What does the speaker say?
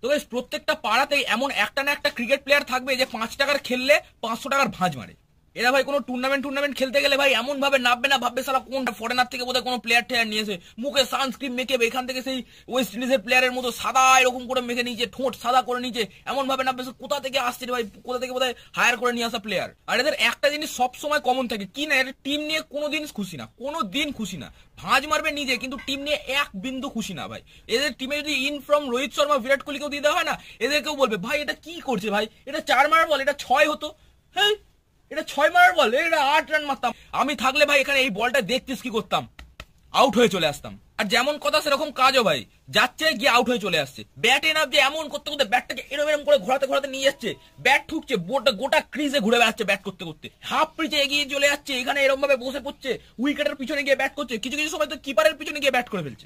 তো প্রত্যেকটা পাড়াতেই এমন একটা না একটা ক্রিকেট প্লেয়ার থাকবে যে 5 টাকার খেললে 500 টাকার ভাঁজ মারে। এরা ভাই কোনো টুর্নামেন্ট খেলতে গেলে ভাই এমন ভাবে নামবে না, ভাববে সালা কোন ফরেনার থেকে বোধহয় কোনো প্লেয়ার টেয়ার নিয়েছে, মুখে সানস্ক্রিন মেখে এখান থেকে সেই ওয়েস্ট ইন্ডিজের প্লেয়ারের মতো সাদা এরকম করে মেখে নিয়েছে, ঠোঁট সাদা করে নিয়েছে, এমন ভাবে নামবে কোথা থেকে আসছে ভাই, কোথা থেকে বোধহয় হায়ার করে নিয়ে আসা প্লেয়ার। আর এদের একটা জিনিস সবসময় কমন থাকে কি না, এর টিম নিয়ে কোনোদিন খুশি না, কোনোদিন খুশি না। ভাঁজ মারবে নিজে, কিন্তু টিম নিয়ে এক বিন্দু খুশি না ভাই। এদের টিমে যদি ইন ফ্রম রোহিত শর্মা বিরাট কোহলিকেও দিয়ে দেওয়া হয় না, এদেরকেও বলবে ভাই এটা কি করছে ভাই, এটা 4 মারার বল, এটা 6 হতো, হ্যাঁ এটা 6 মারার বল, এটা 8 রান মারতাম। আমি থাকলে ভাই এখানে এই বলটা দেখতিস কি করতাম, আউট হয়ে চলে আসতাম। আর যেমন কথা সেরকম কাজও ভাই, যাচ্ছে গিয়ে আউট হয়ে চলে আসছে। ব্যাটে না যে এমন করতে করতে ব্যাটটাকে এরম করে ঘোরাতে নিয়ে যাচ্ছে, ব্যাট ঠুকছে, গোটা ক্রিজে ঘুরে বেড়াচ্ছে ব্যাট করতে করতে, হাফ পিচে এগিয়ে চলে যাচ্ছে, এখানে এরকম ভাবে বসে পড়ছে, উইকেটের পিছনে গিয়ে ব্যাট করছে, কিছু কিছু সময় তো কিপারের পিছনে গিয়ে ব্যাট করে ফেলছে।